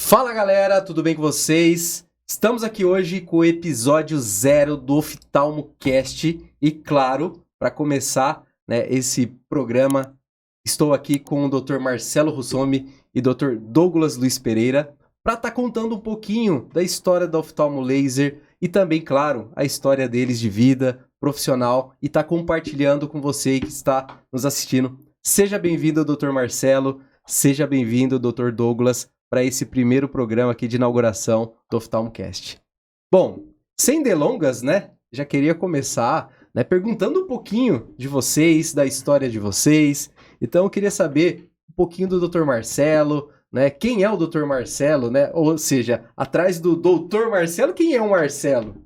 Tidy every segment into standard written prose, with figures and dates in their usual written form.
Fala galera, tudo bem com vocês? Estamos aqui hoje com o episódio 0 do OftalmoCast e claro, para começar, esse programa, estou aqui com o Dr. Marcelo Russomi e Dr. Douglas Luiz Pereira para estar contando um pouquinho da história da Oftalmo Laser e também, claro, a história deles de vida profissional e estar compartilhando com você que está nos assistindo. Seja bem-vindo, Dr. Marcelo, seja bem-vindo, Dr. Douglas, para esse primeiro programa aqui de inauguração do OftalmoCast. Bom, sem delongas, já queria começar, perguntando um pouquinho de vocês, da história de vocês. Então eu queria saber um pouquinho do Dr. Marcelo, quem é o Dr. Marcelo, Ou seja, atrás do Dr. Marcelo, quem é o Marcelo?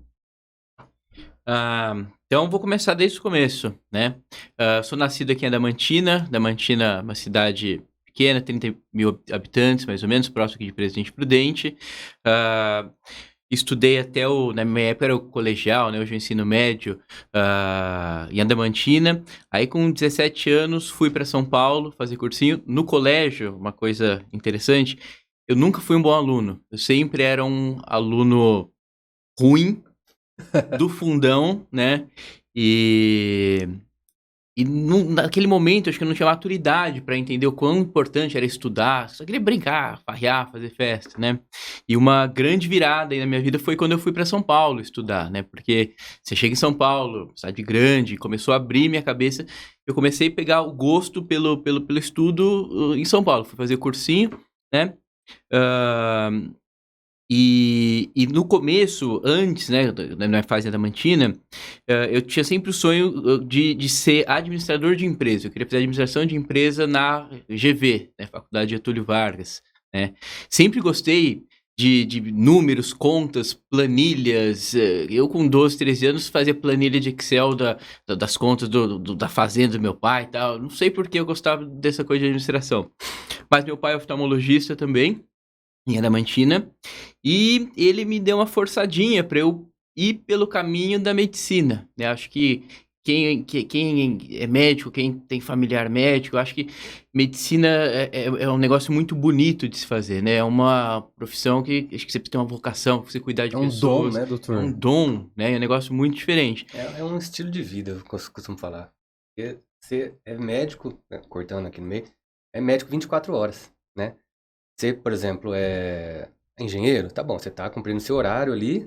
Então vou começar desde o começo, sou nascido aqui em Adamantina, uma cidade pequena, 30 mil habitantes, mais ou menos, próximo aqui de Presidente Prudente. Estudei até na minha época era o colegial, hoje o ensino médio, em Adamantina. Aí com 17 anos fui para São Paulo fazer cursinho. No colégio, uma coisa interessante, eu nunca fui um bom aluno. Eu sempre era um aluno ruim, do fundão, naquele momento, acho que eu não tinha maturidade para entender o quão importante era estudar, só queria brincar, farrear, fazer festa, E uma grande virada aí na minha vida foi quando eu fui para São Paulo estudar, Porque você chega em São Paulo, cidade grande, começou a abrir minha cabeça, eu comecei a pegar o gosto pelo estudo em São Paulo, fui fazer cursinho, E no começo, antes, na fase da Adamantina, eu tinha sempre o sonho de ser administrador de empresa. Eu queria fazer administração de empresa na GV, Faculdade Getúlio Vargas, Sempre gostei de números, contas, planilhas. Eu com 12, 13 anos fazia planilha de Excel das contas da fazenda do meu pai e tal. Não sei por que eu gostava dessa coisa de administração. Mas meu pai é oftalmologista também, em Adamantina, e ele me deu uma forçadinha para eu ir pelo caminho da medicina, Acho que quem é médico, quem tem familiar médico, acho que medicina é um negócio muito bonito de se fazer, É uma profissão que acho que você precisa ter uma vocação, você cuidar de pessoas. É um dom, doutor? É um dom, É um negócio muito diferente. É um estilo de vida, eu costumo falar. Porque você é médico, cortando aqui no meio, é médico 24 horas, Você, por exemplo, é engenheiro, tá bom, você tá cumprindo seu horário ali,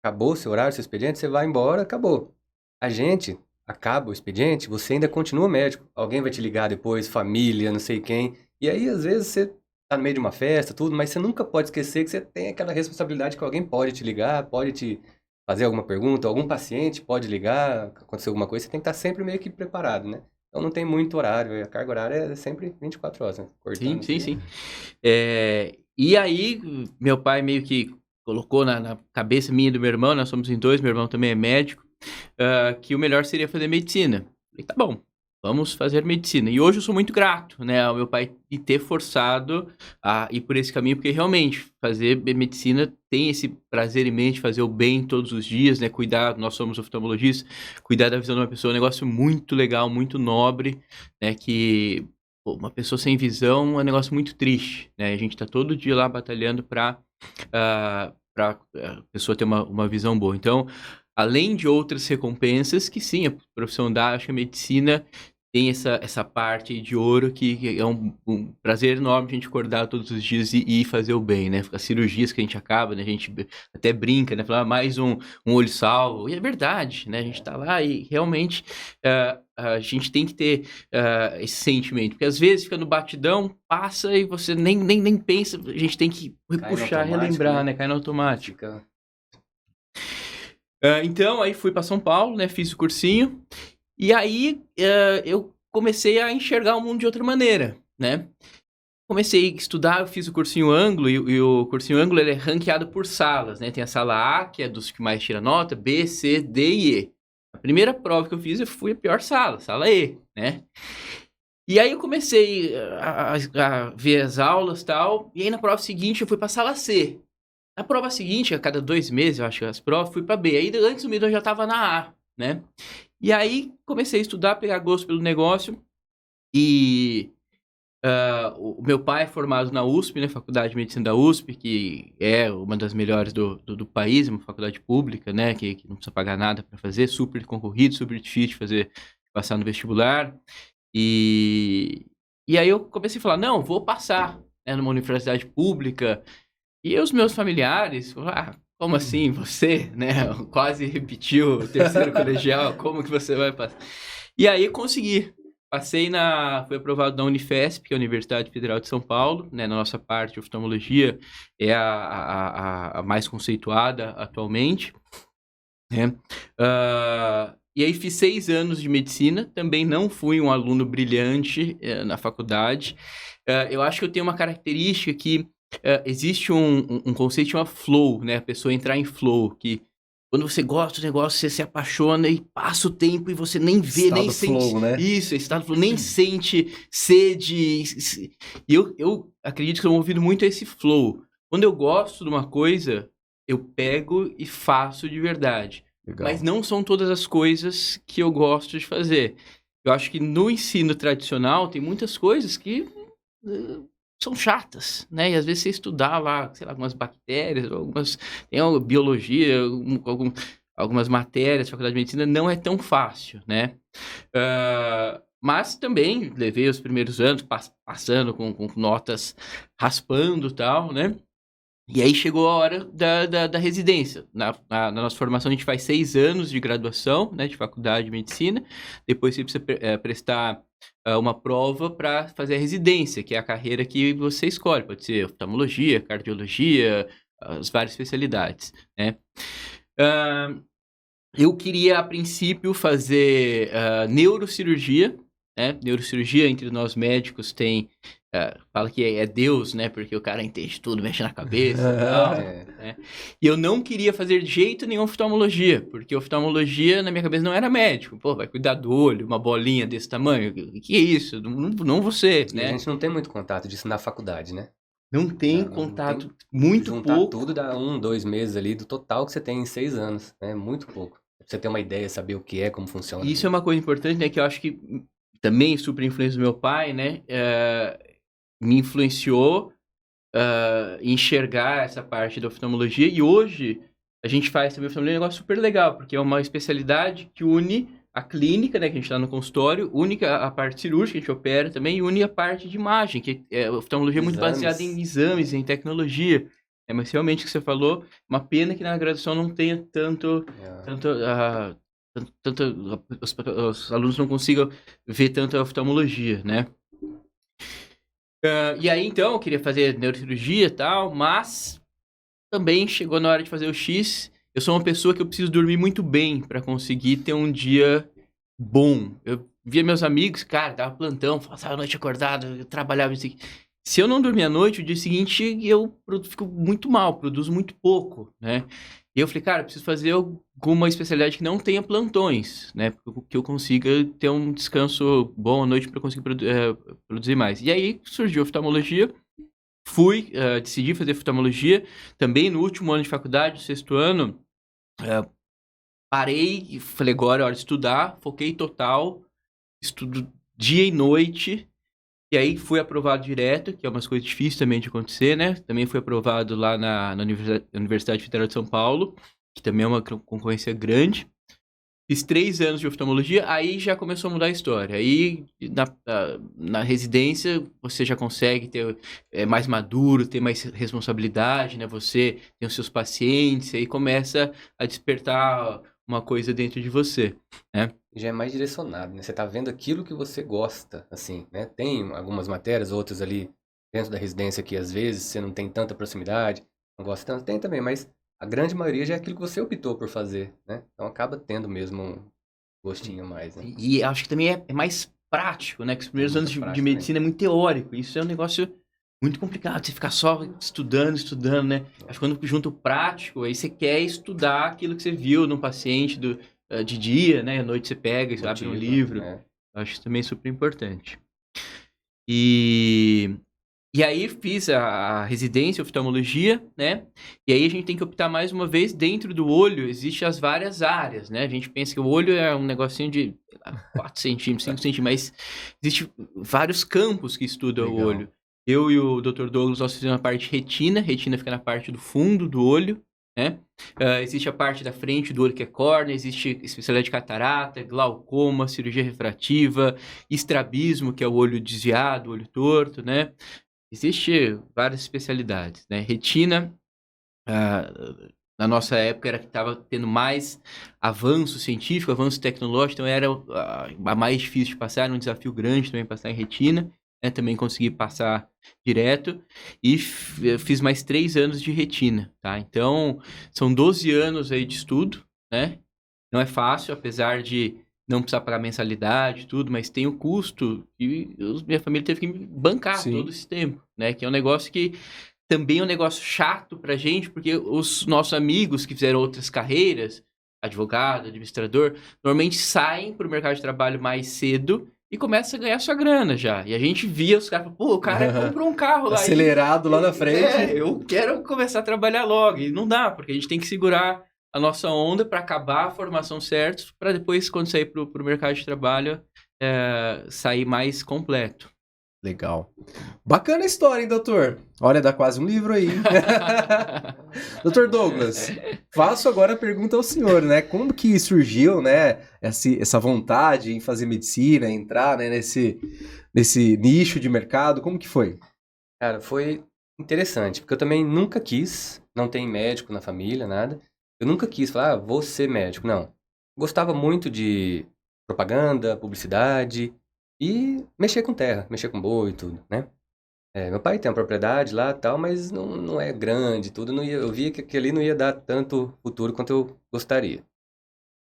Acabou seu horário, seu expediente, você vai embora, acabou. A gente acaba o expediente, você ainda continua médico. Alguém vai te ligar depois, família, não sei quem. E aí, às vezes, você tá no meio de uma festa, tudo, mas você nunca pode esquecer que você tem aquela responsabilidade que alguém pode te ligar, pode te fazer alguma pergunta, algum paciente pode ligar, acontecer alguma coisa, você tem que estar sempre meio que preparado, Então não tem muito horário, a carga horária é sempre 24 horas, cortando Sim, aqui. sim. E aí, meu pai meio que colocou na cabeça minha e do meu irmão, nós somos em dois, meu irmão também é médico, que o melhor seria fazer medicina. Falei, tá bom, vamos fazer medicina. E hoje eu sou muito grato, ao meu pai de ter forçado a ir por esse caminho, porque realmente fazer medicina tem esse prazer em mente, fazer o bem todos os dias, cuidar, nós somos oftalmologistas, cuidar da visão de uma pessoa é um negócio muito legal, muito nobre, que uma pessoa sem visão é um negócio muito triste, A gente tá todo dia lá batalhando para a pessoa ter uma visão boa. Então, além de outras recompensas, que sim, a profissão dá, acho que a medicina tem essa parte de ouro que é um prazer enorme a gente acordar todos os dias e fazer o bem, As cirurgias que a gente acaba, A gente até brinca, Falar mais um olho salvo. E é verdade, A gente tá lá e realmente a gente tem que ter esse sentimento. Porque às vezes fica no batidão, passa e você nem pensa. A gente tem que repuxar, relembrar, Cai no automático. Então, aí fui para São Paulo, fiz o cursinho. E aí eu comecei a enxergar o mundo de outra maneira, Comecei a estudar, eu fiz o cursinho Anglo, e o cursinho Anglo ele é ranqueado por salas, Tem a sala A, que é dos que mais tira nota, B, C, D e E. A primeira prova que eu fiz, eu fui a pior sala E, E aí eu comecei a ver as aulas e tal, e aí na prova seguinte eu fui pra sala C. Na prova seguinte, a cada 2 meses, eu acho que as provas, fui pra B. Aí antes do meio eu já tava na A, E aí comecei a estudar, pegar gosto pelo negócio, e O meu pai é formado na USP, né, Faculdade de Medicina da USP, que é uma das melhores do país, uma faculdade pública, né, que não precisa pagar nada para fazer, super concorrido, super difícil de passar no vestibular. E aí eu comecei a falar, não, vou passar, né, numa universidade pública. E os meus familiares falaram, como assim, você, né, quase repetiu o terceiro colegial, como que você vai passar? E aí consegui. Fui aprovado na Unifesp, que é a Universidade Federal de São Paulo, né, na nossa parte de oftalmologia, é a mais conceituada atualmente, né? E aí fiz 6 anos de medicina, também não fui um aluno brilhante na faculdade. Eu acho que eu tenho uma característica que existe um conceito chamado flow, né? A pessoa entrar em flow, que quando você gosta do negócio, você se apaixona e passa o tempo e você nem vê, nem sente... Flow, né? Isso, estado flow, nem sente sede. E eu acredito que eu ouvindo muito esse flow. Quando eu gosto de uma coisa, eu pego e faço de verdade. Legal. Mas não são todas as coisas que eu gosto de fazer. Eu acho que no ensino tradicional tem muitas coisas que são chatas, né? E às vezes você estudar lá, sei lá, algumas bactérias, tem uma biologia, algumas matérias, faculdade de medicina, não é tão fácil, né? Mas também levei os primeiros anos passando com notas raspando e tal, né? E aí chegou a hora da residência. Na nossa formação, a gente faz 6 anos de graduação, né, de faculdade de medicina. Depois você precisa prestar uma prova para fazer a residência, que é a carreira que você escolhe. Pode ser oftalmologia, cardiologia, as várias especialidades, né? Eu queria, a princípio, fazer neurocirurgia, né? Neurocirurgia, entre nós médicos, tem... fala que é Deus, né? Porque o cara entende tudo, mexe na cabeça e tal, né? E eu não queria fazer de jeito nenhum oftalmologia, porque oftalmologia, na minha cabeça, não era médico. Pô, vai cuidar do olho, uma bolinha desse tamanho. Que é isso? Não você, E né? a gente não tem muito contato disso na faculdade, né? Não tem contato, muito juntar pouco. tudo dá 1, 2 meses ali do total que você tem em 6 anos, né? Muito pouco. Pra você ter uma ideia, saber o que é, como funciona. Isso é uma coisa importante, né? Que eu acho que também super influência do meu pai, né? Me influenciou enxergar essa parte da oftalmologia. E hoje a gente faz também oftalmologia um negócio super legal, porque é uma especialidade que une a clínica, né, que a gente está no consultório, une a parte cirúrgica que a gente opera também, e une a parte de imagem, que a oftalmologia é muito baseada em exames, em tecnologia. Mas realmente o que você falou, uma pena que na graduação não tenha os alunos não consigam ver tanto a oftalmologia, né? E aí, então, eu queria fazer neurocirurgia e tal, mas também chegou na hora de fazer o X. Eu sou uma pessoa que eu preciso dormir muito bem para conseguir ter um dia bom. Eu via meus amigos, cara, dava plantão, passava a noite acordado, eu trabalhava isso aqui. Se eu não dormir à noite, o dia seguinte eu fico muito mal, produzo muito pouco, né? E eu falei, cara, eu preciso fazer alguma especialidade que não tenha plantões, né? Que eu consiga ter um descanso bom à noite para conseguir produzir mais. E aí surgiu a oftalmologia, decidi fazer oftalmologia. Também no último ano de faculdade, no 6º ano, parei e falei, agora é hora de estudar, foquei total, estudo dia e noite. E aí fui aprovado direto, que é uma coisa difícil também de acontecer, né? Também fui aprovado lá na Universidade Federal de São Paulo, que também é uma concorrência grande. Fiz 3 anos de oftalmologia, aí já começou a mudar a história. Aí na residência você já consegue ter mais maduro, ter mais responsabilidade, né? Você tem os seus pacientes, aí começa a despertar uma coisa dentro de você, né? Já é mais direcionado, né? Você tá vendo aquilo que você gosta, assim, né? Tem algumas matérias, outras ali dentro da residência que às vezes você não tem tanta proximidade, não gosta tanto, tem também, mas a grande maioria já é aquilo que você optou por fazer, né? Então acaba tendo mesmo um gostinho a mais, né? E acho que também é mais prático, né? Que os primeiros anos de medicina é muito teórico. Isso é um negócio muito complicado, você ficar só estudando, né? Acho que quando junta o prático, aí você quer estudar aquilo que você viu no paciente de dia, né? À noite você pega, você abre um livro. Acho isso também super importante. E E aí fiz a residência, oftalmologia, né? E aí a gente tem que optar mais uma vez, dentro do olho existem as várias áreas, né? A gente pensa que o olho é um negocinho de, sei lá, 4 centímetros, 5 centímetros, mas existem vários campos que estudam o Legal. olho. Eu e o Dr. Douglas, nós fizemos a parte retina fica na parte do fundo do olho, né? Existe a parte da frente do olho que é córnea, existe especialidade de catarata, glaucoma, cirurgia refrativa, estrabismo, que é o olho desviado, o olho torto, né? Existe várias especialidades, né? Retina, na nossa época, era que estava tendo mais avanço científico, avanço tecnológico, então era a mais difícil de passar, era um desafio grande também passar em retina, né? Também consegui passar direto, e fiz mais 3 anos de retina, tá? Então, são 12 anos aí de estudo, né? Não é fácil, apesar de não precisar pagar mensalidade e tudo, mas tem o custo e minha família teve que me bancar Sim. todo esse tempo, né? Que é um negócio que também é um negócio chato pra gente, porque os nossos amigos que fizeram outras carreiras, advogado, administrador, normalmente saem pro mercado de trabalho mais cedo e começam a ganhar sua grana já. E a gente via os caras, pô, o cara comprou um carro lá. Acelerado lá na frente. Eu quero começar a trabalhar logo. E não dá, porque a gente tem que segurar a nossa onda para acabar a formação certa, para depois, quando sair pro mercado de trabalho, sair mais completo. Legal. Bacana a história, hein, doutor? Olha, dá quase um livro aí. Doutor Douglas, faço agora a pergunta ao senhor, né? Como que surgiu, né, essa vontade em fazer medicina, entrar, né, nesse nicho de mercado? Como que foi? Cara, foi interessante, porque eu também nunca quis, não tem médico na família, nada. Eu nunca quis falar, vou ser médico, não. Gostava muito de propaganda, publicidade e mexer com terra, mexer com boi e tudo, né? Meu pai tem uma propriedade lá e tal, mas não é grande, tudo. Eu via que ali não ia dar tanto futuro quanto eu gostaria.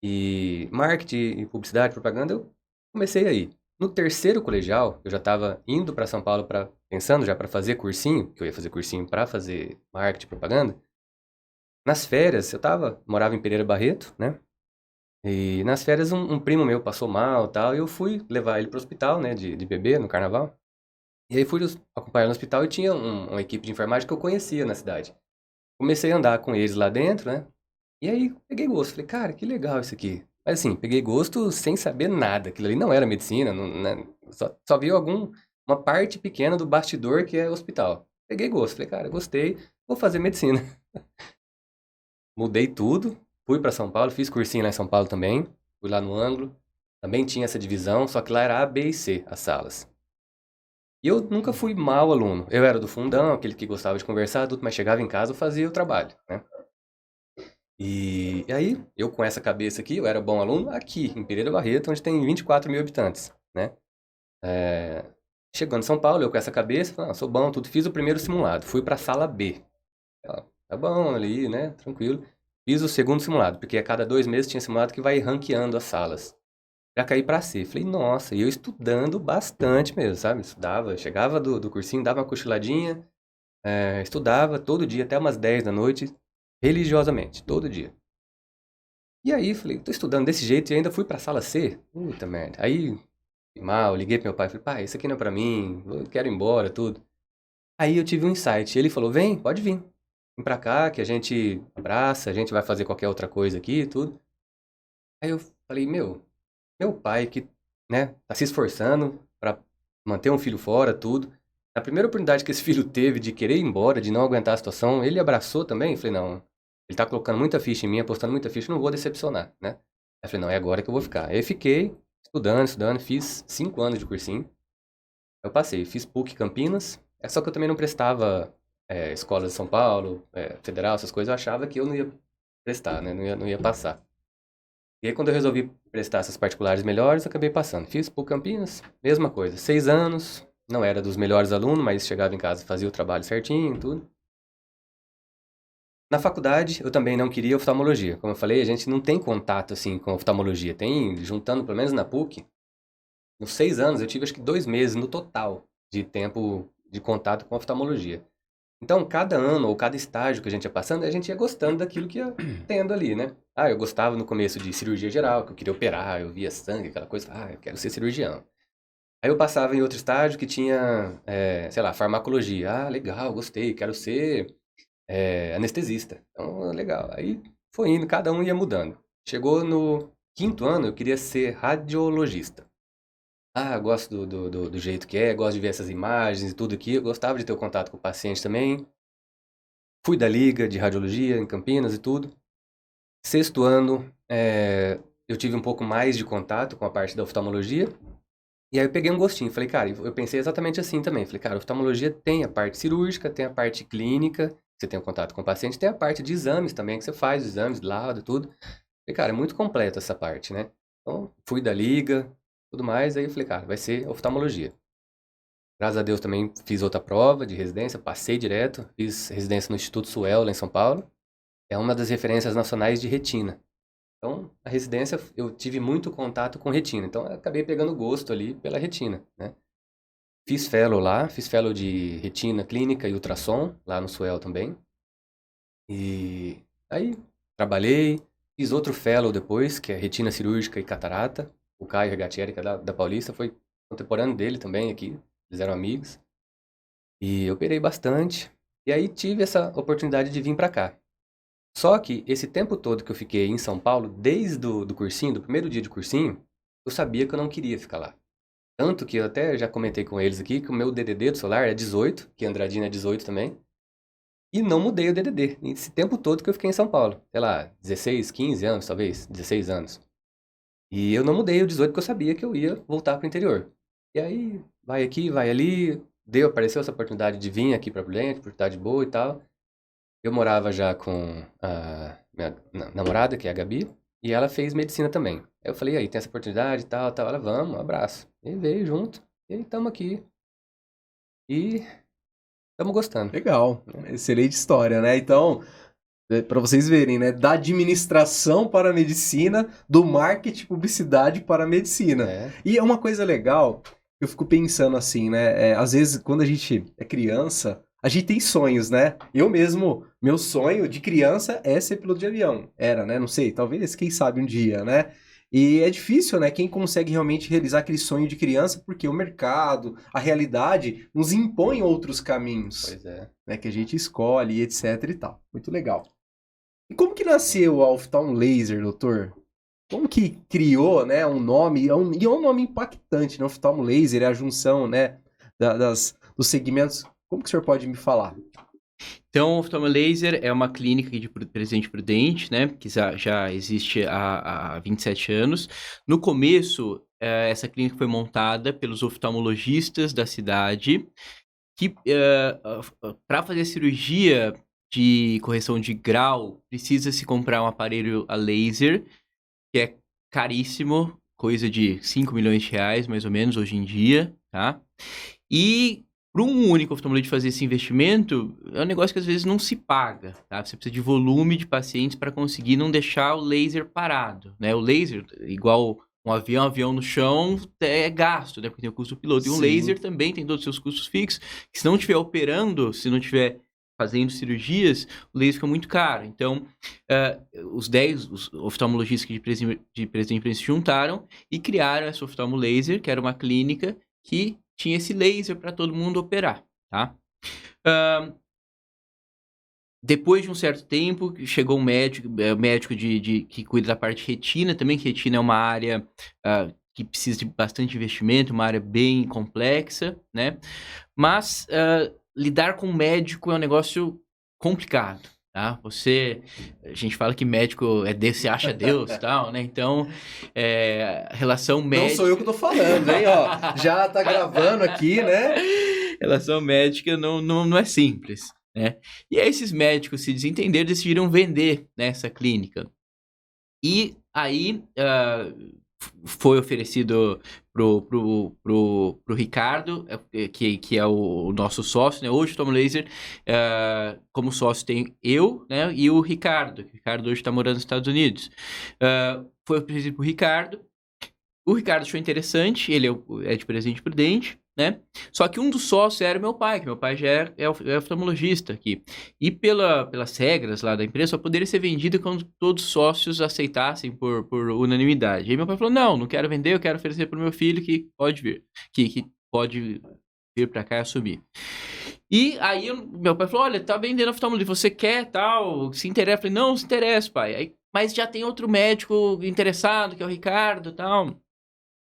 E marketing, e publicidade, propaganda, eu comecei aí. No terceiro colegial, eu já estava indo para São Paulo pensando já para fazer cursinho, que eu ia fazer cursinho para fazer marketing e propaganda. Nas férias, morava em Pereira Barreto, né? E nas férias um primo meu passou mal e tal, e eu fui levar ele pro hospital, né, de bebê, no carnaval. E aí fui acompanhar no hospital e tinha uma equipe de enfermagem que eu conhecia na cidade. Comecei a andar com eles lá dentro, né? E aí peguei gosto. Falei, cara, que legal isso aqui. Mas assim, peguei gosto sem saber nada. Aquilo ali não era medicina, né? Só vi uma parte pequena do bastidor que é hospital. Peguei gosto. Falei, cara, gostei, vou fazer medicina. Mudei tudo, fui para São Paulo, fiz cursinho lá em São Paulo também. Fui lá no ângulo. Também tinha essa divisão, só que lá era A, B e C, as salas. E eu nunca fui mau aluno. Eu era do fundão, aquele que gostava de conversar, tudo, mas chegava em casa e fazia o trabalho, né? E aí, eu com essa cabeça aqui, eu era bom aluno aqui, em Pereira Barreto, onde tem 24 mil habitantes, né? Chegando em São Paulo, eu com essa cabeça, falei, sou bom, tudo. Fiz o primeiro simulado, fui pra sala B. Tá bom ali, né? Tranquilo. Fiz o segundo simulado, porque a cada 2 meses tinha simulado que vai ranqueando as salas. Já caí pra C. Falei, nossa, e eu estudando bastante mesmo, sabe? Estudava, chegava do cursinho, dava uma cochiladinha, estudava todo dia, até umas 10 da noite, religiosamente, todo dia. E aí, falei, tô estudando desse jeito e ainda fui pra sala C? Puta merda. Aí, mal, liguei pro meu pai, falei, pai, isso aqui não é pra mim, eu quero ir embora, tudo. Aí eu tive um insight, ele falou, vem, pode vir. Vem pra cá, que a gente abraça, a gente vai fazer qualquer outra coisa aqui e tudo. Aí eu falei, meu pai que, né, tá se esforçando pra manter um filho fora, tudo. Na primeira oportunidade que esse filho teve de querer ir embora, de não aguentar a situação, ele abraçou também. Eu falei, não, ele tá colocando muita ficha em mim, apostando muita ficha, não vou decepcionar, né? Aí eu falei, não, é agora que eu vou ficar. Aí eu fiquei estudando, fiz 5 anos de cursinho. Eu passei, fiz PUC Campinas, só que eu também não prestava escolas de São Paulo, federal, essas coisas, eu achava que eu não ia prestar, né? Não ia passar. E aí, quando eu resolvi prestar essas particulares melhores, acabei passando. Fiz PUC Campinas, mesma coisa. 6 anos, não era dos melhores alunos, mas chegava em casa e fazia o trabalho certinho, tudo. Na faculdade, eu também não queria oftalmologia. Como eu falei, a gente não tem contato, assim, com oftalmologia. Juntando, pelo menos na PUC, nos 6 anos, eu tive acho que 2 meses no total de tempo de contato com oftalmologia. Então, cada ano ou cada estágio que a gente ia passando, a gente ia gostando daquilo que ia tendo ali, né? Eu gostava no começo de cirurgia geral, que eu queria operar, eu via sangue, aquela coisa, eu quero ser cirurgião. Aí eu passava em outro estágio que tinha, sei lá, farmacologia. Ah, legal, gostei, quero ser anestesista. Então, legal. Aí foi indo, cada um ia mudando. Chegou no 5º ano, eu queria ser radiologista. Ah, eu gosto do jeito que é, gosto de ver essas imagens e tudo aqui. Eu gostava de ter o contato com o paciente também. Fui da Liga de Radiologia em Campinas e tudo. 6º ano, eu tive um pouco mais de contato com a parte da oftalmologia. E aí eu peguei um gostinho. Falei, cara, eu pensei exatamente assim também. Falei, cara, a oftalmologia tem a parte cirúrgica, tem a parte clínica, você tem o contato com o paciente, tem a parte de exames também, que você faz os exames de laudo, tudo. Falei, cara, é muito completo essa parte, né? Então, fui da Liga, tudo mais. Aí eu falei, cara, vai ser oftalmologia. Graças a Deus também fiz outra prova de residência, passei direto. Fiz residência no Instituto Suel, lá em São Paulo. É uma das referências nacionais de retina. Então, a residência, eu tive muito contato com retina. Então, eu acabei pegando gosto ali pela retina, né? Fiz fellow lá, fiz fellow de retina clínica e ultrassom, lá no Suel também. E aí, trabalhei. Fiz outro fellow depois, que é retina cirúrgica e catarata. O Caio Regatieri, que é da Paulista, foi contemporâneo dele também aqui. Eles eram amigos. E eu operei bastante. E aí, tive essa oportunidade de vir pra cá. Só que esse tempo todo que eu fiquei em São Paulo, desde do cursinho, do primeiro dia de cursinho, eu sabia que eu não queria ficar lá. Tanto que eu até já comentei com eles aqui que o meu DDD do celular é 18, que Andradina é 18 também. E não mudei o DDD, esse tempo todo que eu fiquei em São Paulo. Sei lá, 16, 15 anos talvez, 16 anos. E eu não mudei o 18 porque eu sabia que eu ia voltar pro interior. E aí, vai aqui, vai ali, apareceu essa oportunidade de vir aqui pra Prudente, oportunidade boa e tal. Eu morava já com a minha namorada, que é a Gabi, e ela fez medicina também. Aí eu falei, aí, tem essa oportunidade e tal, tal. Ela, vamos, um abraço. E veio junto, e aí estamos aqui. E estamos gostando. Legal, excelente história, né? Então, para vocês verem, né? Da administração para a medicina, do marketing e publicidade para a medicina. É, E é uma coisa legal, eu fico pensando assim, né? Às vezes, quando a gente é criança, a gente tem sonhos, né? Eu mesmo, meu sonho de criança é ser piloto de avião. Era, né? Não sei, talvez, quem sabe um dia, né? E é difícil, né? Quem consegue realmente realizar aquele sonho de criança, porque o mercado, a realidade, nos impõe outros caminhos, pois é. né? Que a gente escolhe, etc e tal. Muito legal. E como que nasceu a Oftalm Laser, doutor? Como que criou, né, um nome, e é um nome impactante, né? Oftalm Laser é a junção, né, dos segmentos. Como que o senhor pode me falar? Então, o Oftalmo Laser é uma clínica aqui de Presidente Prudente, né? Que já existe há 27 anos. No começo, essa clínica foi montada pelos oftalmologistas da cidade, que para fazer cirurgia de correção de grau, precisa se comprar um aparelho a laser, que é caríssimo, coisa de 5 milhões de reais, mais ou menos, hoje em dia, tá? E para um único oftalmologista fazer esse investimento, é um negócio que às vezes não se paga, tá? Você precisa de volume de pacientes para conseguir não deixar o laser parado, né? O laser, igual um avião no chão, é gasto, né? Porque tem o custo do piloto. E um Sim. laser também tem todos os seus custos fixos, que se não estiver operando, se não estiver fazendo cirurgias, o laser fica muito caro. Então, os oftalmologistas que de Presidente se juntaram e criaram essa Oftalmo Laser, que era uma clínica que tinha esse laser para todo mundo operar, tá? Depois de um certo tempo, chegou um médico que cuida da parte de retina também, que retina é uma área que precisa de bastante investimento, uma área bem complexa, né? Mas lidar com médico é um negócio complicado, tá? A gente fala que médico é Deus, se acha Deus, tal, né? Então, relação médica... Não sou eu que tô falando, hein, ó. Já tá gravando aqui, né? Relação médica não é simples, né? E aí esses médicos se desentenderam, decidiram vender, né, essa clínica. E aí foi oferecido pro Ricardo, que é o nosso sócio, né? Hoje o Oftalmo Laser, como sócio tem eu, né? E o Ricardo. O Ricardo hoje está morando nos Estados Unidos. Foi oferecido pro Ricardo. O Ricardo achou interessante, ele é de Presidente Prudente. né? Só que um dos sócios era o meu pai, que meu pai já é oftalmologista aqui. E pelas regras lá da empresa, só poderia ser vendido quando todos os sócios aceitassem por unanimidade. Aí meu pai falou, não quero vender, eu quero oferecer para o meu filho que pode vir, que pode vir para cá e assumir. E aí meu pai falou, olha, tá vendendo oftalmologia, você quer tal, se interessa? Eu falei, não se interessa, pai. Aí, mas já tem outro médico interessado, que é o Ricardo e tal.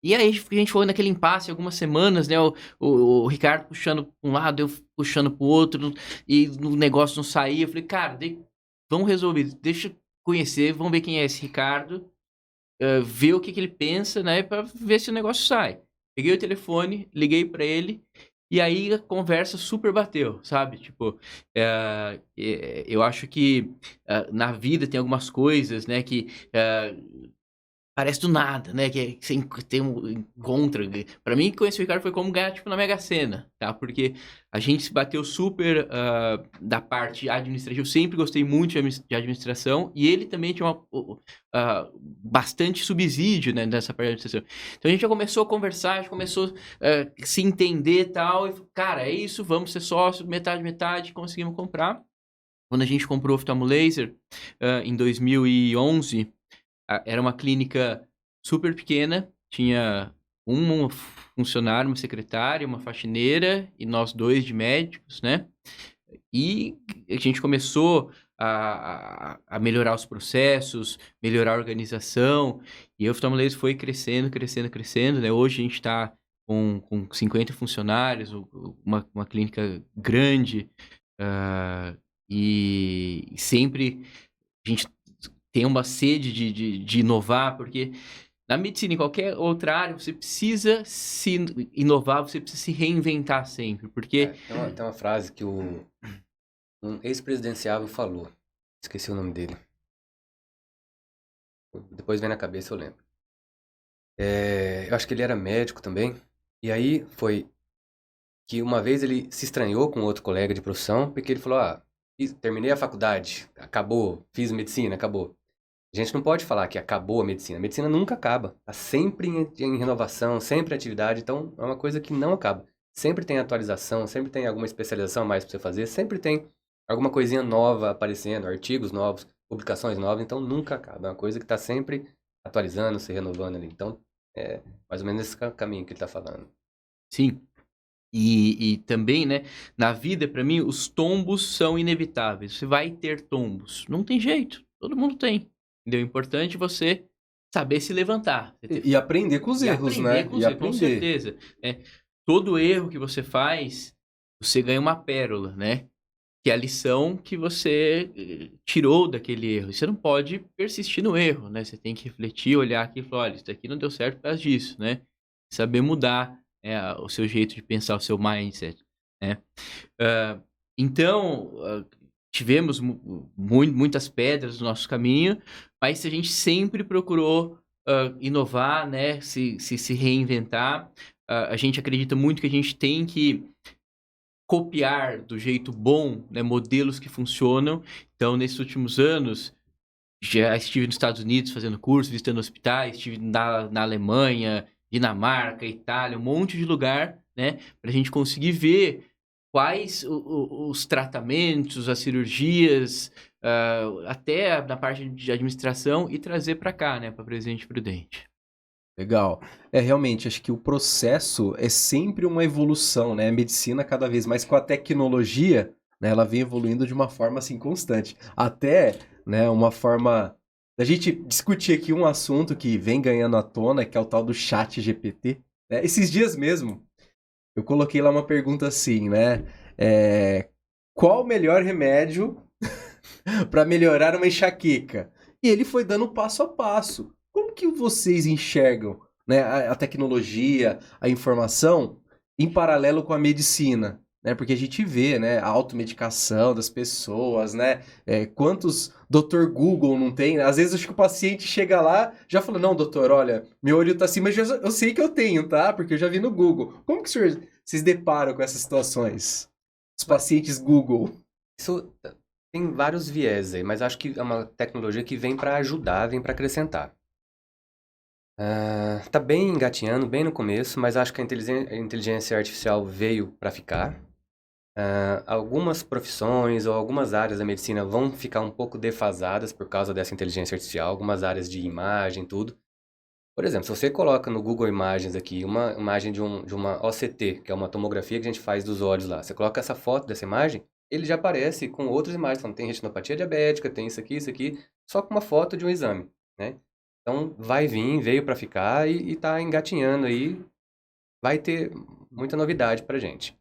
E aí a gente foi naquele impasse algumas semanas, né? O Ricardo puxando pra um lado, eu puxando pro outro, e o negócio não saía. Eu falei, cara, vamos resolver, deixa eu conhecer, vamos ver quem é esse Ricardo, ver o que ele pensa, né? Pra ver se o negócio sai. Peguei o telefone, liguei pra ele, e aí a conversa super bateu, sabe? Tipo, eu acho que na vida tem algumas coisas, né, que parece do nada, né? Que você encontra. Pra mim, conhecer o Ricardo foi como ganhar, tipo, na Mega Sena, tá? Porque a gente se bateu super da parte administrativa. Eu sempre gostei muito de administração. E ele também tinha bastante subsídio, né, nessa parte de administração. Então a gente já começou a conversar, a gente começou a se entender e tal. E, cara, é isso, vamos ser sócios, metade, conseguimos comprar. Quando a gente comprou o Oftalmo Laser, em 2011... Era uma clínica super pequena, tinha um funcionário, uma secretária, uma faxineira e nós 2 de médicos, né? E a gente começou a melhorar os processos, melhorar a organização, e o Oftalmo Laser foi crescendo, né? Hoje a gente está com 50 funcionários, uma clínica grande, e sempre a gente tem uma sede de inovar, porque na medicina, em qualquer outra área, você precisa se inovar, você precisa se reinventar sempre, porque... Tem uma frase que um ex-presidenciável falou, esqueci o nome dele. Depois vem na cabeça, eu lembro. Eu acho que ele era médico também, e aí foi que uma vez ele se estranhou com outro colega de profissão, porque ele falou, terminei a faculdade, acabou, fiz medicina, acabou. A gente não pode falar que acabou a medicina. A medicina nunca acaba. Está sempre em renovação, sempre em atividade. Então, é uma coisa que não acaba. Sempre tem atualização, sempre tem alguma especialização a mais para você fazer, sempre tem alguma coisinha nova aparecendo, artigos novos, publicações novas. Então, nunca acaba. É uma coisa que está sempre atualizando, se renovando ali. Então, é mais ou menos esse caminho que ele está falando. Sim. E também, né, na vida, para mim, os tombos são inevitáveis. Você vai ter tombos. Não tem jeito. Todo mundo tem. Entendeu? É importante você saber se levantar. E aprender com os erros, né? Com certeza. Né? Todo erro que você faz, você ganha uma pérola, né? Que é a lição que você tirou daquele erro. E você não pode persistir no erro, né? Você tem que refletir, olhar aqui e falar, olha, isso daqui não deu certo por causa disso, né? Saber mudar o seu jeito de pensar, o seu mindset, né? Então, tivemos muitas pedras no nosso caminho, mas a gente sempre procurou inovar, né? Se reinventar. A gente acredita muito que a gente tem que copiar do jeito bom, né, modelos que funcionam. Então, nesses últimos anos, já estive nos Estados Unidos fazendo curso, visitando hospitais, estive na Alemanha, Dinamarca, Itália, um monte de lugar, né, para a gente conseguir ver quais os tratamentos, as cirurgias, até na parte de administração, e trazer para cá, né, para Presidente Prudente. Legal. Realmente, acho que o processo é sempre uma evolução, né? A medicina, cada vez mais com a tecnologia, né, ela vem evoluindo de uma forma, assim, constante. Até, né, uma forma da gente discutir aqui um assunto que vem ganhando à tona, que é o tal do ChatGPT. Né? Esses dias mesmo, eu coloquei lá uma pergunta assim, né? Qual o melhor remédio para melhorar uma enxaqueca? E ele foi dando passo a passo. Como que vocês enxergam, né, a tecnologia, a informação, em paralelo com a medicina? Né? Porque a gente vê, né, a automedicação das pessoas, né? Quantos Dr. Google não tem? Às vezes acho que o paciente chega lá, já fala, não, doutor, olha, meu olho tá assim, mas eu sei que eu tenho, tá? Porque eu já vi no Google. Como que vocês deparam com essas situações? Os pacientes Google. Isso tem vários viés aí, mas acho que é uma tecnologia que vem para ajudar, vem para acrescentar. Tá bem engatinhando, bem no começo, mas acho que a inteligência artificial veio para ficar. Algumas profissões ou algumas áreas da medicina vão ficar um pouco defasadas por causa dessa inteligência artificial, algumas áreas de imagem, tudo. Por exemplo, se você coloca no Google Imagens aqui uma imagem de uma OCT, que é uma tomografia que a gente faz dos olhos lá, você coloca essa foto dessa imagem, ele já aparece com outras imagens, falando tem retinopatia diabética, tem isso aqui, só com uma foto de um exame, né? Então, vai vir, veio para ficar e tá engatinhando aí, vai ter muita novidade pra gente.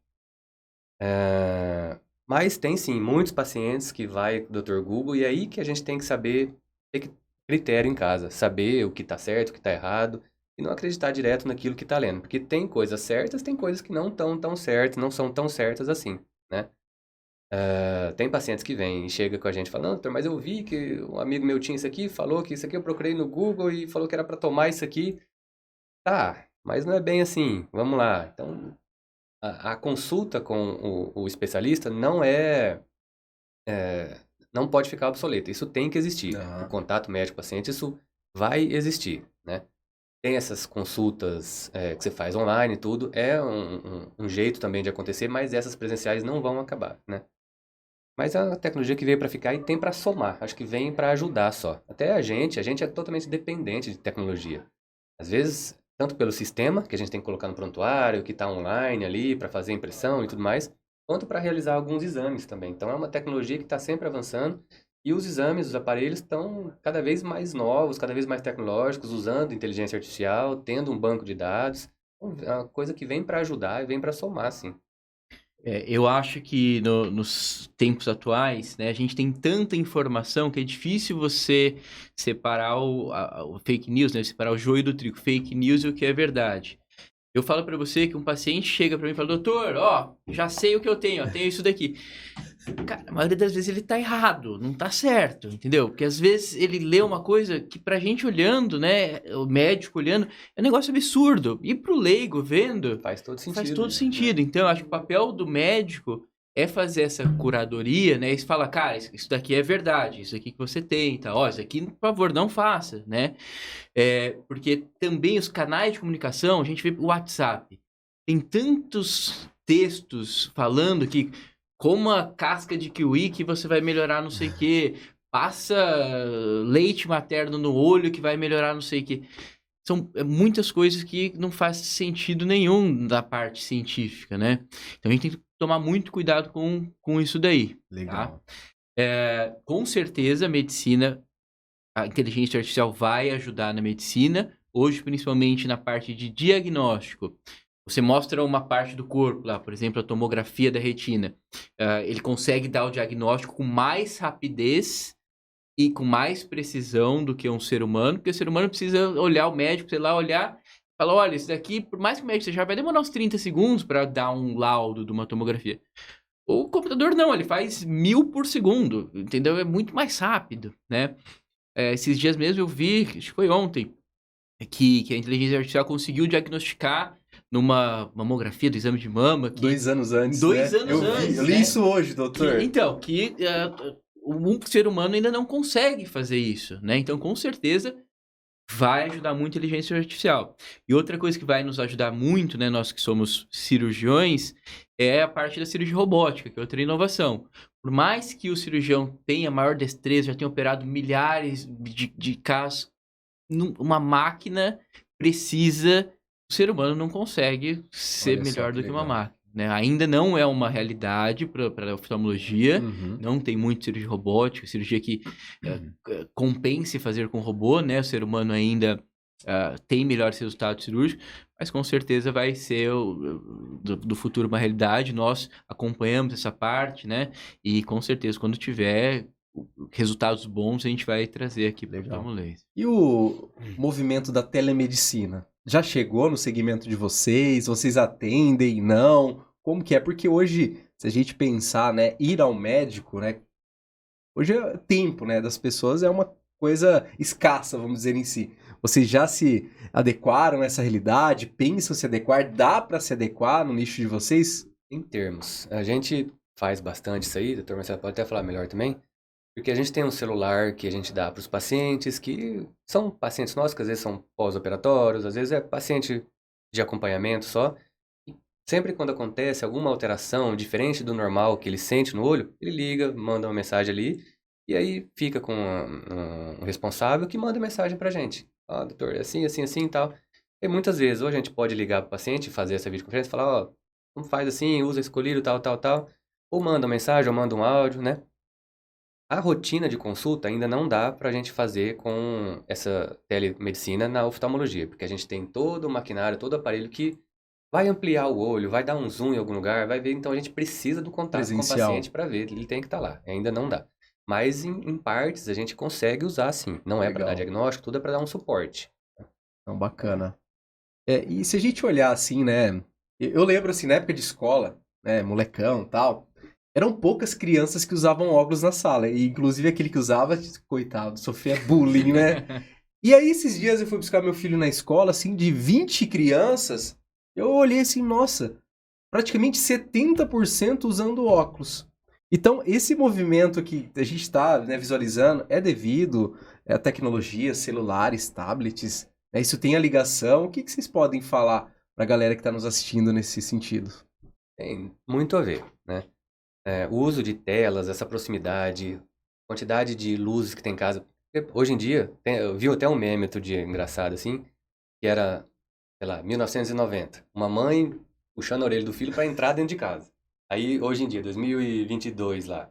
Mas tem sim, muitos pacientes que vai pro Dr. Google e é aí que a gente tem que saber, ter critério em casa, saber o que tá certo, o que tá errado e não acreditar direto naquilo que tá lendo, porque tem coisas certas, tem coisas que não estão tão certas, não são tão certas assim, né? Tem pacientes que vêm e chegam com a gente e falam, não, doutor, mas eu vi que um amigo meu tinha isso aqui, falou que isso aqui eu procurei no Google e falou que era para tomar isso aqui. Tá, mas não é bem assim, vamos lá. Então, a consulta com o especialista não pode ficar obsoleta. Isso tem que existir. O contato médico-paciente, isso vai existir, né? Tem essas consultas que você faz online e tudo. É um jeito também de acontecer, mas essas presenciais não vão acabar, né? Mas é uma tecnologia que veio para ficar e tem para somar. Acho que vem para ajudar só. Até a gente é totalmente dependente de tecnologia. Às vezes, tanto pelo sistema, que a gente tem que colocar no prontuário, que está online ali para fazer impressão e tudo mais, quanto para realizar alguns exames também. Então, é uma tecnologia que está sempre avançando e os exames, os aparelhos estão cada vez mais novos, cada vez mais tecnológicos, usando inteligência artificial, tendo um banco de dados. Então, é uma coisa que vem para ajudar e vem para somar, sim. Eu acho que nos tempos atuais, né, a gente tem tanta informação que é difícil você separar o fake news, né, separar o joio do trigo, fake news e o que é verdade. Eu falo pra você que um paciente chega pra mim e fala, doutor, ó, já sei o que eu tenho isso daqui. Cara, a maioria das vezes ele tá errado, não tá certo, entendeu? Porque às vezes ele lê uma coisa que pra gente olhando, né, o médico olhando, é um negócio absurdo. E pro leigo vendo, Faz todo sentido. faz todo sentido. Então, eu acho que o papel do médico é fazer essa curadoria, né? E fala, cara, isso daqui é verdade, isso aqui que você tem, tá? Ó, isso aqui, por favor, não faça, né? Porque também os canais de comunicação, a gente vê o WhatsApp. Tem tantos textos falando que coma casca de kiwi que você vai melhorar não sei o quê. Passa leite materno no olho que vai melhorar não sei o quê. São muitas coisas que não faz sentido nenhum da parte científica, né? Então a gente tem que tomar muito cuidado com isso daí. Legal. Tá? Com certeza a medicina, a inteligência artificial vai ajudar na medicina, hoje principalmente na parte de diagnóstico. Você mostra uma parte do corpo lá, por exemplo, a tomografia da retina. Ele consegue dar o diagnóstico com mais rapidez e com mais precisão do que um ser humano, porque o ser humano precisa olhar o médico, sei lá, olhar e falar, olha, isso daqui, por mais que o médico seja, vai demorar uns 30 segundos para dar um laudo de uma tomografia. O computador não, ele faz 1000 por segundo, entendeu? É muito mais rápido, né? Esses dias mesmo eu vi, acho que foi ontem, que a inteligência artificial conseguiu diagnosticar numa mamografia do exame de mama. 2 anos antes, 2 né? anos antes, Eu li isso hoje, doutor. Que um ser humano ainda não consegue fazer isso, né? Então, com certeza, vai ajudar muito a inteligência artificial. E outra coisa que vai nos ajudar muito, né, nós que somos cirurgiões, é a parte da cirurgia robótica, que é outra inovação. Por mais que o cirurgião tenha maior destreza, já tenha operado milhares de casos, uma máquina precisa, o ser humano não consegue ser melhor do que uma máquina. Né? Ainda não é uma realidade para a oftalmologia, não tem muito cirurgia robótica, cirurgia que compense fazer com robô, né? O ser humano ainda tem melhores resultados cirúrgicos, mas com certeza vai ser do futuro uma realidade. Nós acompanhamos essa parte, né? E com certeza, quando tiver resultados bons, a gente vai trazer aqui para o oftalmolês. E o movimento da telemedicina? Já chegou no segmento de vocês? Vocês atendem? Não? Como que é? Porque hoje, se a gente pensar, né, ir ao médico, né, hoje é tempo, né, das pessoas é uma coisa escassa, vamos dizer em si. Vocês já se adequaram a essa realidade? Pensam se adequar? Dá para se adequar no nicho de vocês? Em termos, a gente faz bastante isso aí, doutor Marcelo pode até falar melhor também. Porque a gente tem um celular que a gente dá para os pacientes, que são pacientes nossos, que às vezes são pós-operatórios, às vezes é paciente de acompanhamento só. E sempre quando acontece alguma alteração diferente do normal que ele sente no olho, ele liga, manda uma mensagem ali, e aí fica com um responsável que manda mensagem pra gente. Ó, doutor, é assim, assim, assim e tal. E muitas vezes, ou a gente pode ligar pro paciente, fazer essa videoconferência e falar, ó, como faz assim, usa esse colírio, tal, tal, tal. Ou manda uma mensagem, ou manda um áudio, né? A rotina de consulta ainda não dá para a gente fazer com essa telemedicina na oftalmologia, porque a gente tem todo o maquinário, todo o aparelho que vai ampliar o olho, vai dar um zoom em algum lugar, vai ver. Então a gente precisa do contato com o Presencial. paciente para ver, ele tem que estar lá. Ainda não dá. Mas em partes a gente consegue usar sim. Não é para dar Legal. diagnóstico, tudo é para dar um suporte. Então, bacana. E se a gente olhar assim, né? Eu lembro assim, na época de escola, né? Molecão e tal. Eram poucas crianças que usavam óculos na sala. E inclusive aquele que usava, coitado, sofria bullying, né? E aí esses dias eu fui buscar meu filho na escola, assim, de 20 crianças. Eu olhei assim, nossa, praticamente 70% usando óculos. Então, esse movimento que a gente está, né, visualizando é devido à tecnologia, celulares, tablets, né? Isso tem a ligação. O que vocês podem falar para a galera que está nos assistindo nesse sentido? Tem muito a ver, né? O uso de telas, essa proximidade, quantidade de luzes que tem em casa. Porque hoje em dia, eu vi até um meme outro dia engraçado assim, que era, sei lá, 1990. Uma mãe puxando a orelha do filho para entrar dentro de casa. Aí, hoje em dia, 2022 lá.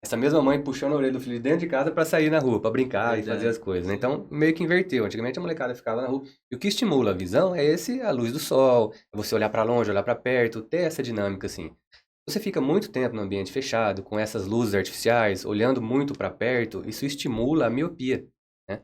Essa mesma mãe puxando a orelha do filho dentro de casa para sair na rua, para brincar e Verdade. fazer as coisas, né? Então, meio que inverteu. Antigamente a molecada ficava na rua. E o que estimula a visão é a luz do sol, é você olhar para longe, olhar para perto, ter essa dinâmica assim. Você fica muito tempo no ambiente fechado, com essas luzes artificiais, olhando muito para perto, isso estimula a miopia, né?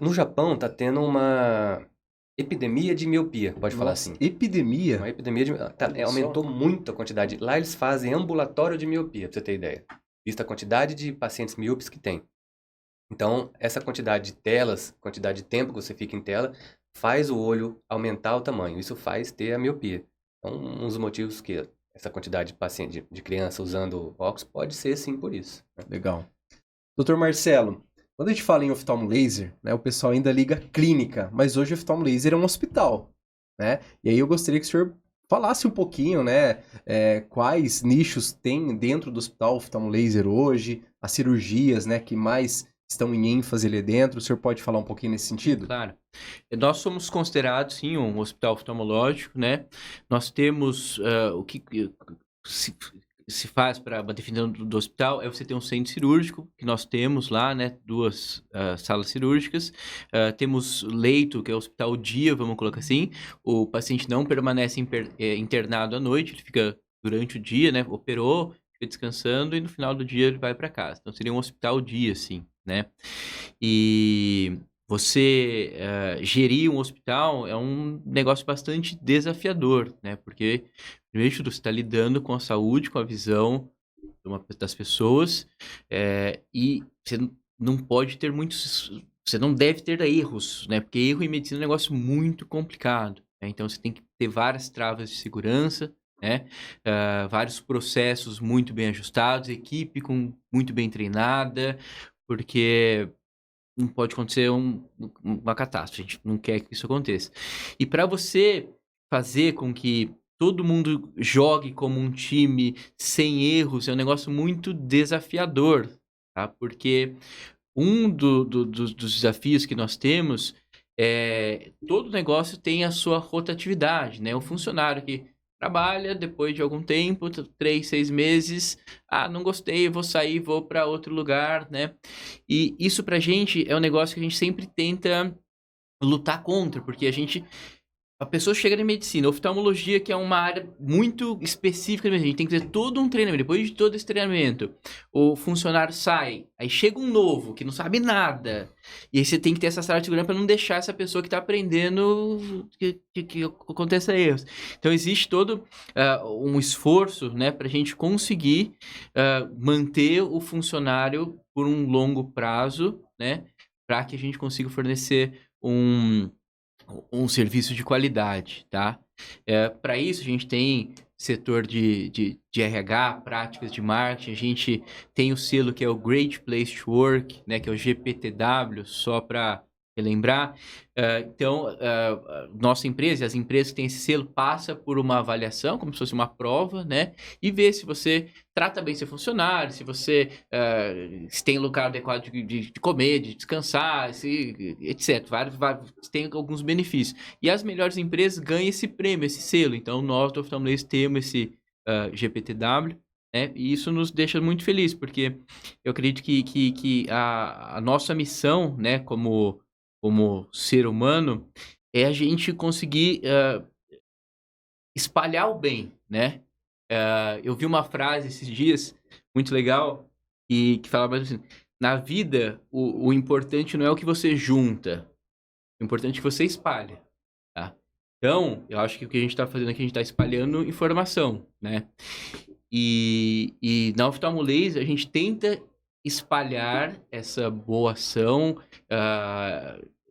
No Japão tá tendo uma epidemia de miopia, pode falar Nossa, assim. epidemia? Uma epidemia de... Olha aumentou só. muito a quantidade. Lá eles fazem ambulatório de miopia, pra você ter ideia. Vista a quantidade de pacientes míopes que tem. Então, essa quantidade de telas, quantidade de tempo que você fica em tela, faz o olho aumentar o tamanho. Isso faz ter a miopia. Então, um dos motivos que essa quantidade de paciente, de criança usando óculos pode ser sim por isso, né? Legal. Doutor Marcelo, quando a gente fala em oftalmo laser, né, o pessoal ainda liga clínica, mas hoje o oftalmo laser é um hospital, né? E aí eu gostaria que o senhor falasse um pouquinho, né, quais nichos tem dentro do hospital oftalmo laser hoje, as cirurgias, né, que mais estão em ênfase ali dentro. O senhor pode falar um pouquinho nesse sentido? Claro. Nós somos considerados, sim, um hospital oftalmológico, né? Nós temos o que se faz para a definição do hospital é você ter um centro cirúrgico, que nós temos lá, né? 2 salas cirúrgicas. Temos leito, que é o hospital dia, vamos colocar assim. O paciente não permanece internado à noite, ele fica durante o dia, né? Operou, fica descansando e no final do dia ele vai para casa. Então seria um hospital dia, sim, né? E você gerir um hospital é um negócio bastante desafiador, né? Porque, primeiro de tudo, você está lidando com a saúde, com a visão das pessoas, e você não pode ter muitos... Você não deve ter erros, né? Porque erro em medicina é um negócio muito complicado, né? Então, você tem que ter várias travas de segurança, né? Vários processos muito bem ajustados, equipe muito bem treinada, porque não pode acontecer uma catástrofe. A gente não quer que isso aconteça. E para você fazer com que todo mundo jogue como um time sem erros é um negócio muito desafiador, tá? Porque dos desafios que nós temos todo negócio tem a sua rotatividade, né? O funcionário que trabalha, depois de algum tempo, 3, 6 meses, não gostei, vou sair, vou para outro lugar, né? E isso pra gente é um negócio que a gente sempre tenta lutar contra, porque a pessoa chega na medicina, oftalmologia, que é uma área muito específica da medicina, a gente tem que ter todo um treinamento. Depois de todo esse treinamento, o funcionário sai, aí chega um novo, que não sabe nada. E aí você tem que ter essa sala de segurança para não deixar essa pessoa que está aprendendo que aconteça erros. Então existe todo um esforço, né, para a gente conseguir manter o funcionário por um longo prazo, né, para que a gente consiga fornecer um serviço de qualidade, tá? Para isso, a gente tem setor de RH, práticas de marketing. A gente tem o selo que é o Great Place to Work, né, que é o GPTW, só para relembrar. Então, nossa empresa, as empresas que têm esse selo, passa por uma avaliação, como se fosse uma prova, né, e vê se você trata bem seu funcionário, se você se tem lugar adequado de comer, de descansar, etc. Tem alguns benefícios. E as melhores empresas ganham esse prêmio, esse selo. Então, nós do Oftalmolês temos esse GPTW, né? E isso nos deixa muito felizes, porque eu acredito que a nossa missão, né, como ser humano, é a gente conseguir espalhar o bem, né? Eu vi uma frase esses dias, muito legal, que falava assim, na vida, o importante não é o que você junta, o importante é que você espalha, tá? Então, eu acho que o que a gente está fazendo aqui, a gente está espalhando informação, né? E na Oftalmolês, a gente tenta espalhar essa boa ação,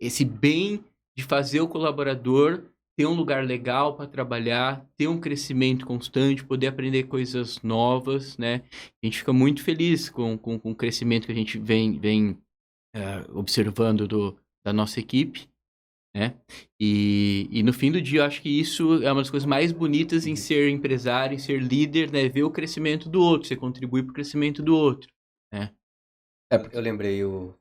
esse bem de fazer o colaborador ter um lugar legal para trabalhar, ter um crescimento constante, poder aprender coisas novas, né? A gente fica muito feliz com o crescimento que a gente vem observando da nossa equipe, né? E no fim do dia, eu acho que isso é uma das coisas mais bonitas em ser empresário, em ser líder, né? Ver o crescimento do outro, você contribui para o crescimento do outro, né? Eu lembrei o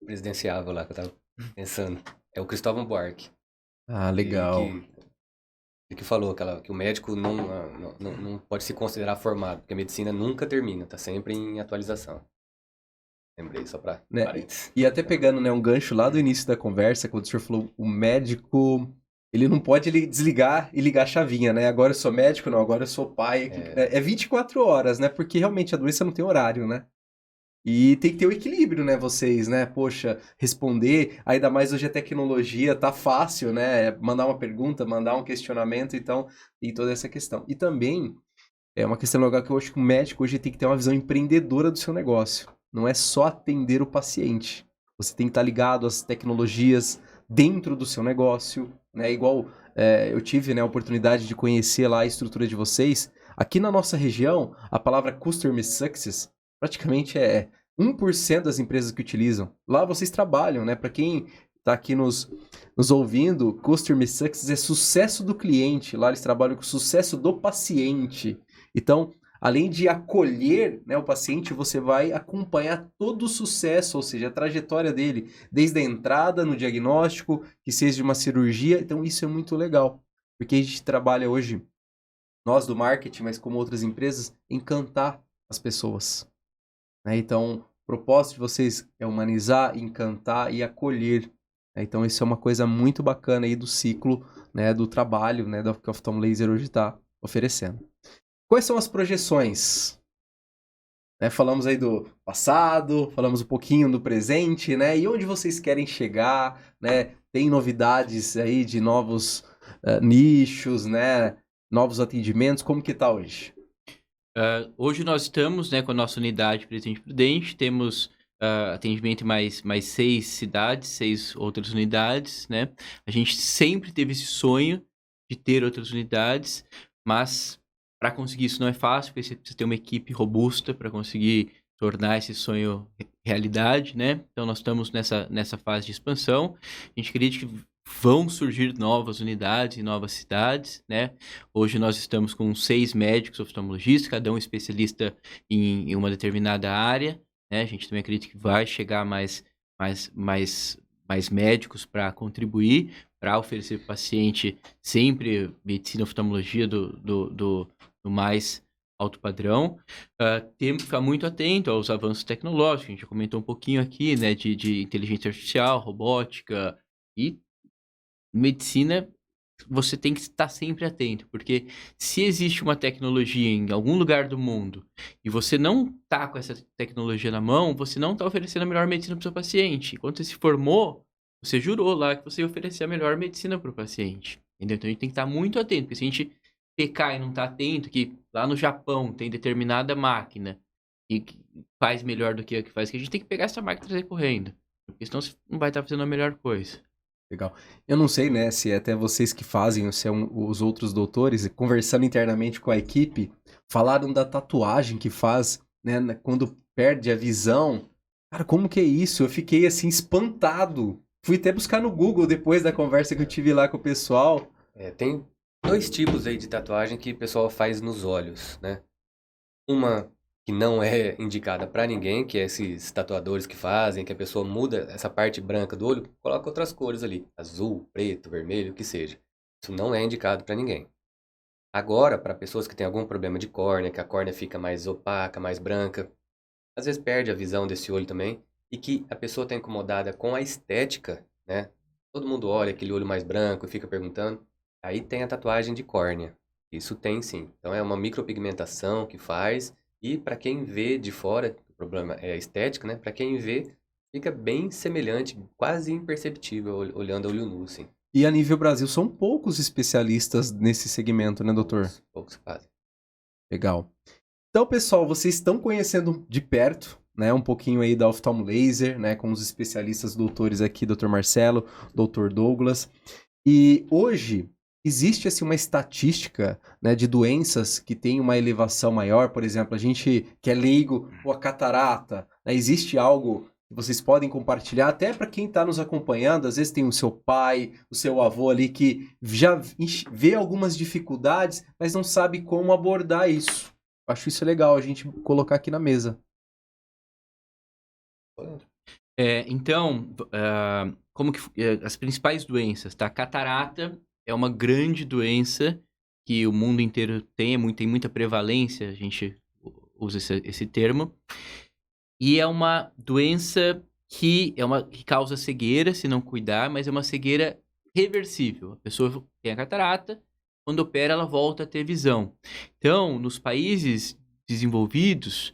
presidenciável lá que eu tava pensando. É o Cristóvão Buarque. Ah, legal. Ele que falou que o médico não pode se considerar formado, porque a medicina nunca termina, tá sempre em atualização. Lembrei, só pra Né? parênteses. E até pegando, né, um gancho lá do início da conversa, quando o senhor falou, o médico, ele não pode desligar e ligar a chavinha, né? Agora eu sou médico, não, agora eu sou pai. É 24 horas, né? Porque realmente a doença não tem horário, né? E tem que ter o equilíbrio, né, vocês, né? Poxa, responder, ainda mais hoje a tecnologia tá fácil, né? Mandar uma pergunta, mandar um questionamento, então, tem toda essa questão. E também, é uma questão legal que eu acho que o médico hoje tem que ter uma visão empreendedora do seu negócio. Não é só atender o paciente. Você tem que estar ligado às tecnologias dentro do seu negócio, né? Igual eu tive, né, a oportunidade de conhecer lá a estrutura de vocês. Aqui na nossa região, a palavra Customer Success praticamente é 1% das empresas que utilizam. Lá vocês trabalham, né? Para quem está aqui nos ouvindo, Customer Success é sucesso do cliente. Lá eles trabalham com o sucesso do paciente. Então, além de acolher, né, o paciente, você vai acompanhar todo o sucesso, ou seja, a trajetória dele, desde a entrada no diagnóstico, que seja de uma cirurgia. Então, isso é muito legal, porque a gente trabalha hoje, nós do marketing, mas como outras empresas, encantar as pessoas, né? Então, o propósito de vocês é humanizar, encantar e acolher, né? Então, isso é uma coisa muito bacana aí do ciclo, né, do trabalho, né, que o Ophthalmo Laser hoje está oferecendo. Quais são as projeções? Né, falamos aí do passado, falamos um pouquinho do presente, né? E onde vocês querem chegar, né? Tem novidades aí de novos nichos, né? Novos atendimentos, como que tá hoje? Hoje nós estamos, né, com a nossa unidade Presidente Prudente, temos atendimento em mais 6 cidades, 6 outras unidades, né? A gente sempre teve esse sonho de ter outras unidades, mas para conseguir isso não é fácil, porque você precisa ter uma equipe robusta para conseguir tornar esse sonho realidade, né? Então nós estamos nessa fase de expansão. A gente acredita que vão surgir novas unidades em novas cidades, né? Hoje nós estamos com 6 médicos oftalmologistas, cada um especialista em uma determinada área, né? A gente também acredita que vai chegar mais médicos para contribuir, para oferecer para o paciente sempre medicina oftalmologia do mais alto padrão. Temos que ficar muito atento aos avanços tecnológicos, a gente já comentou um pouquinho aqui, né, de inteligência artificial, robótica e medicina. Você tem que estar sempre atento, porque se existe uma tecnologia em algum lugar do mundo e você não está com essa tecnologia na mão, você não está oferecendo a melhor medicina para o seu paciente. Quando você se formou, você jurou lá que você ia oferecer a melhor medicina para o paciente. Entendeu? Então a gente tem que estar muito atento, porque se a gente pecar e não estar atento, que lá no Japão tem determinada máquina e que faz melhor do que a que faz, que a gente tem que pegar essa máquina e trazer correndo, porque senão você não vai estar fazendo a melhor coisa. Legal. Eu não sei, né, se é até vocês que fazem, ou se é os outros doutores, conversando internamente com a equipe, falaram da tatuagem que faz, né, quando perde a visão. Cara, como que é isso? Eu fiquei, assim, espantado. Fui até buscar no Google depois da conversa que eu tive lá com o pessoal. Tem 2 tipos aí de tatuagem que o pessoal faz nos olhos, né? Uma que não é indicada pra ninguém, que é esses tatuadores que fazem, que a pessoa muda essa parte branca do olho, coloca outras cores ali, azul, preto, vermelho, o que seja. Isso não é indicado pra ninguém. Agora, para pessoas que têm algum problema de córnea, que a córnea fica mais opaca, mais branca, às vezes perde a visão desse olho também, e que a pessoa está incomodada com a estética, né? Todo mundo olha aquele olho mais branco e fica perguntando. Aí tem a tatuagem de córnea. Isso tem sim. Então é uma micropigmentação que faz, e para quem vê de fora, o problema é a estética, né? Para quem vê, fica bem semelhante, quase imperceptível olhando a olho nu, assim. E a nível Brasil, são poucos especialistas nesse segmento, né, doutor? Poucos fazem. Legal. Então, pessoal, vocês estão conhecendo de perto, né, um pouquinho aí da Oftalmo Laser, né, com os especialistas doutores aqui, Dr. Marcelo, Dr. Douglas. E hoje existe assim uma estatística, né, de doenças que têm uma elevação maior, por exemplo, a gente que é leigo, ou a catarata, né, existe algo que vocês podem compartilhar, até para quem está nos acompanhando, às vezes tem o seu pai, o seu avô ali que já vê algumas dificuldades, mas não sabe como abordar isso. Acho isso legal a gente colocar aqui na mesa. Então, como que as principais doenças, tá? Catarata é uma grande doença que o mundo inteiro tem muita prevalência, a gente usa esse termo. E é uma doença que causa cegueira se não cuidar, mas é uma cegueira reversível. A pessoa tem a catarata, quando opera ela volta a ter visão. Então, nos países desenvolvidos,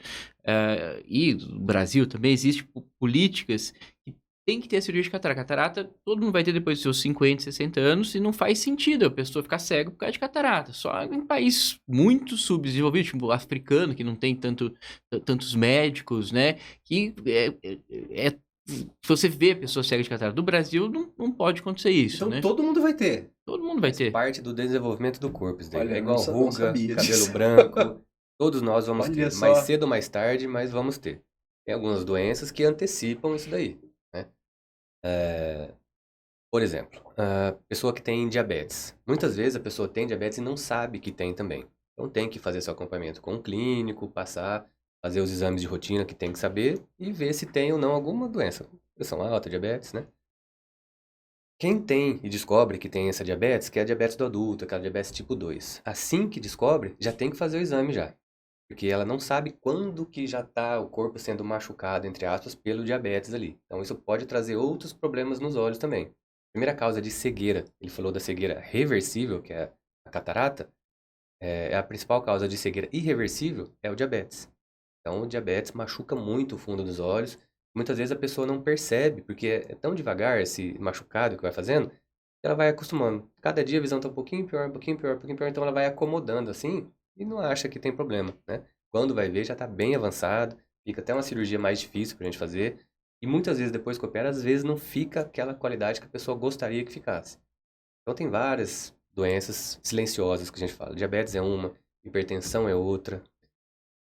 e no Brasil também, existem políticas que tem que ter a cirurgia de catarata. Catarata todo mundo vai ter depois dos seus 50, 60 anos e não faz sentido a pessoa ficar cega por causa de catarata. Só em países muito subdesenvolvidos, tipo o africano, que não tem tantos médicos, né? Que se você vê a pessoa cega de catarata do Brasil, não pode acontecer isso, Então né? todo mundo vai ter. Todo mundo vai ter. Parte do desenvolvimento do corpo, isso daí. Olha, É igual não ruga, sabia cabelo disso. branco. Todos nós vamos Olha ter. só. Mais cedo ou mais tarde, mas vamos ter. Tem algumas doenças que antecipam isso daí, né? Por exemplo, a pessoa que tem diabetes. Muitas vezes a pessoa tem diabetes e não sabe que tem também. Então tem que fazer seu acompanhamento com um clínico, fazer os exames de rotina que tem que saber e ver se tem ou não alguma doença. Pressão alta, diabetes, né? Quem tem e descobre que tem essa diabetes, que é a diabetes do adulto, aquela diabetes tipo 2, assim que descobre, já tem que fazer o exame já. Porque ela não sabe quando que já está o corpo sendo machucado, entre aspas, pelo diabetes ali. Então isso pode trazer outros problemas nos olhos também. Primeira causa de cegueira, ele falou da cegueira reversível, que é a catarata, a principal causa de cegueira irreversível é o diabetes. Então o diabetes machuca muito o fundo dos olhos. Muitas vezes a pessoa não percebe, porque é tão devagar esse machucado que vai fazendo, que ela vai acostumando. Cada dia a visão está um pouquinho pior, um pouquinho pior, um pouquinho pior, então ela vai acomodando assim e não acha que tem problema, né? Quando vai ver já está bem avançado, fica até uma cirurgia mais difícil para a gente fazer. E muitas vezes depois que opera, às vezes não fica aquela qualidade que a pessoa gostaria que ficasse. Então tem várias doenças silenciosas que a gente fala. Diabetes é uma, hipertensão é outra.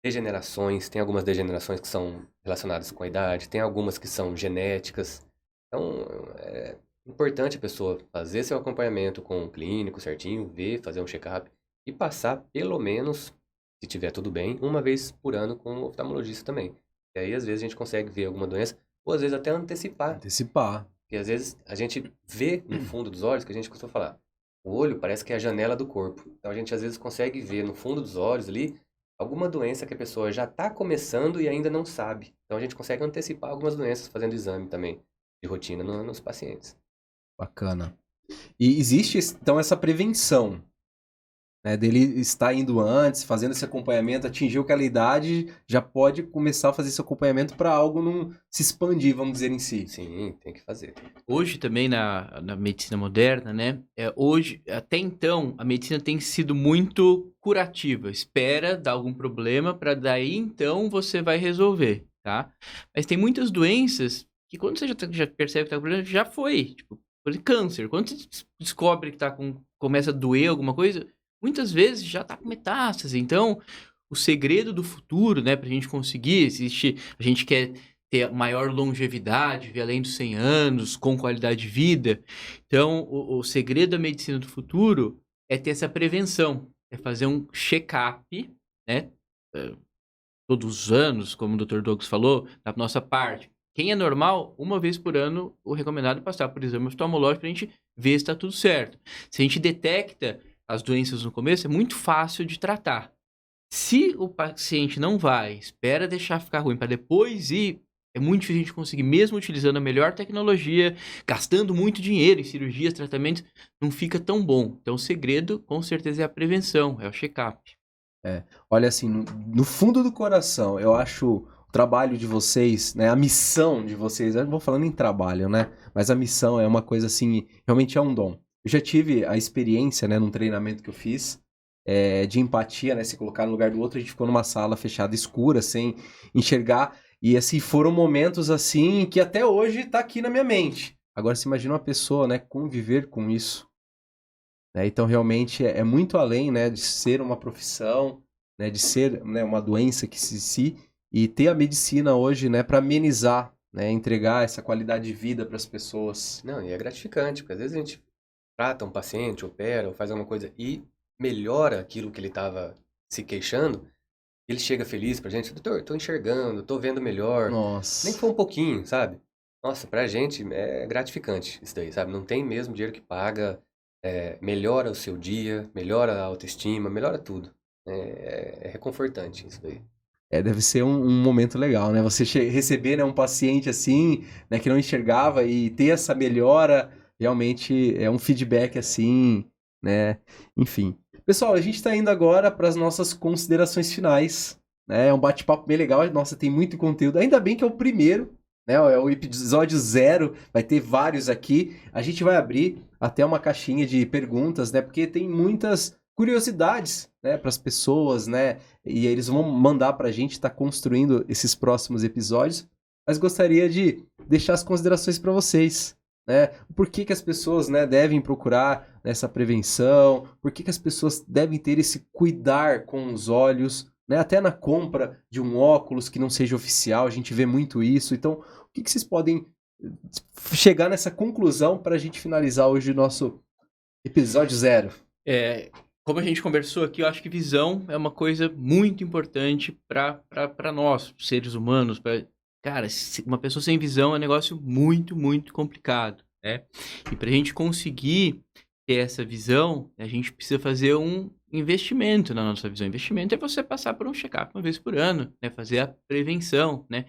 Degenerações, tem algumas degenerações que são relacionadas com a idade, tem algumas que são genéticas. Então, é importante a pessoa fazer seu acompanhamento com um clínico certinho, ver, fazer um check-up e passar pelo menos, se tiver tudo bem, uma vez por ano com um oftalmologista também. E aí, às vezes, a gente consegue ver alguma doença, ou às vezes até antecipar. Antecipar. Porque às vezes a gente vê no fundo dos olhos, que a gente costuma falar, o olho parece que é a janela do corpo. Então a gente às vezes consegue ver no fundo dos olhos ali alguma doença que a pessoa já está começando e ainda não sabe. Então a gente consegue antecipar algumas doenças fazendo exame também de rotina nos pacientes. Bacana. E existe então essa prevenção, né, dele estar indo antes, fazendo esse acompanhamento, atingiu aquela idade, já pode começar a fazer esse acompanhamento para algo não se expandir, vamos dizer em si. Sim, tem que fazer. Hoje também na medicina moderna, né? Hoje, até então, a medicina tem sido muito curativa. Espera dar algum problema para daí então você vai resolver, tá? Mas tem muitas doenças que quando você já percebe que tá com problema, já foi. Tipo, por exemplo, câncer. Quando você descobre que começa a doer alguma coisa, muitas vezes já tá com metástase. Então, o segredo do futuro, né, pra gente conseguir, a gente quer ter maior longevidade, ver além dos 100 anos, com qualidade de vida. Então, o segredo da medicina do futuro é ter essa prevenção, é fazer um check-up, né, todos os anos, como o Dr. Douglas falou, da nossa parte. Quem é normal, uma vez por ano, o recomendado é passar por exame oftalmológico pra gente ver se está tudo certo. Se a gente detecta as doenças no começo, é muito fácil de tratar. Se o paciente não vai, espera deixar ficar ruim para depois ir, é muito difícil a gente conseguir, mesmo utilizando a melhor tecnologia, gastando muito dinheiro em cirurgias, tratamentos, não fica tão bom. Então o segredo, com certeza, é a prevenção, é o check-up. Olha, assim, no fundo do coração, eu acho o trabalho de vocês, né, a missão de vocês, eu não vou falando em trabalho, né, mas a missão é uma coisa, assim, realmente é um dom. Eu já tive a experiência, né, num treinamento que eu fiz, de empatia, né, se colocar no lugar do outro, a gente ficou numa sala fechada, escura, sem enxergar, e assim, foram momentos assim, que até hoje tá aqui na minha mente. Agora, se imagina uma pessoa, né, conviver com isso, né, então realmente é muito além, né, de ser uma profissão, né, de ser, né, uma doença que e ter a medicina hoje, né, para amenizar, né, entregar essa qualidade de vida para as pessoas. Não, e é gratificante, porque às vezes a gente trata um paciente, opera, ou faz alguma coisa e melhora aquilo que ele estava se queixando, ele chega feliz pra gente, doutor, tô enxergando, tô vendo melhor. Nossa. Nem que for um pouquinho, sabe? Nossa, pra gente é gratificante isso daí, sabe? Não tem mesmo dinheiro que paga, melhora o seu dia, melhora a autoestima, melhora tudo. É reconfortante isso daí. Deve ser um momento legal, né? Você receber, né, um paciente assim, né, que não enxergava e ter essa melhora, realmente é um feedback assim, né? Enfim. Pessoal, a gente está indo agora para as nossas considerações finais, né? É um bate-papo bem legal. Nossa, tem muito conteúdo. Ainda bem que é o primeiro, né? É o episódio 0, vai ter vários aqui. A gente vai abrir até uma caixinha de perguntas, né? Porque tem muitas curiosidades, né, para as pessoas, né? E aí eles vão mandar para a gente estar construindo esses próximos episódios. Mas gostaria de deixar as considerações para vocês, né? Por que as pessoas, né, devem procurar essa prevenção? Por que as pessoas devem ter esse cuidar com os olhos, né? Até na compra de um óculos que não seja oficial, a gente vê muito isso. Então, o que vocês podem chegar nessa conclusão para a gente finalizar hoje o nosso episódio 0? Como a gente conversou aqui, eu acho que visão é uma coisa muito importante para nós, seres humanos. Cara, uma pessoa sem visão é um negócio muito, muito complicado, né? E para a gente conseguir ter essa visão, a gente precisa fazer um investimento na nossa visão. Investimento é você passar por um check-up uma vez por ano, né? Fazer a prevenção, né?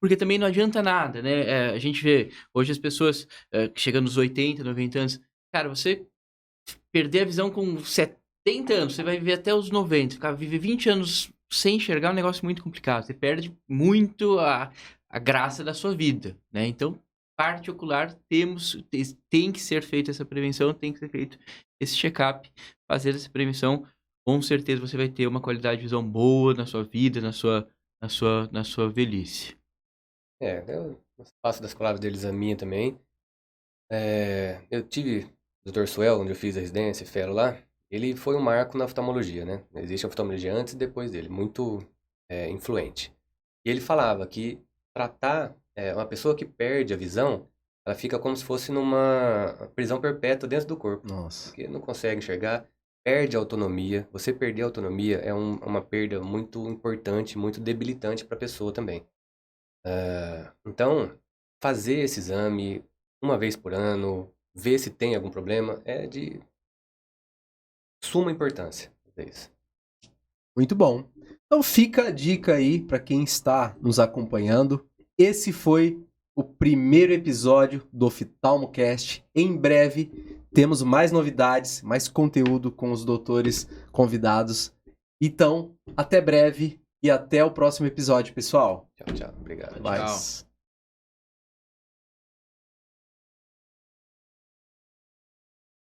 Porque também não adianta nada, né? A gente vê hoje as pessoas chegando nos 80, 90 anos. Cara, você perder a visão com 70 anos, você vai viver até os 90, viver 20 anos sem enxergar é um negócio muito complicado. Você perde muito a graça da sua vida, né? Então, parte ocular, tem que ser feita essa prevenção, tem que ser feito esse check-up, fazer essa prevenção. Com certeza você vai ter uma qualidade de visão boa na sua vida, na sua velhice. Eu faço das palavras deles a minha também. Eu tive o Dr. Suel, onde eu fiz a residência, fero lá. Ele foi um marco na oftalmologia, né? Existe a oftalmologia antes e depois dele, muito influente. E ele falava que tratar uma pessoa que perde a visão, ela fica como se fosse numa prisão perpétua dentro do corpo. Nossa. Porque não consegue enxergar, perde a autonomia. Você perder a autonomia é uma perda muito importante, muito debilitante para a pessoa também. Então, fazer esse exame uma vez por ano, ver se tem algum problema, é de suma importância. É isso. Muito bom. Então fica a dica aí para quem está nos acompanhando. Esse foi o primeiro episódio do OftalmoCast. Em breve temos mais novidades, mais conteúdo com os doutores convidados. Então, até breve e até o próximo episódio, pessoal. Tchau, tchau. Obrigado. Tchau.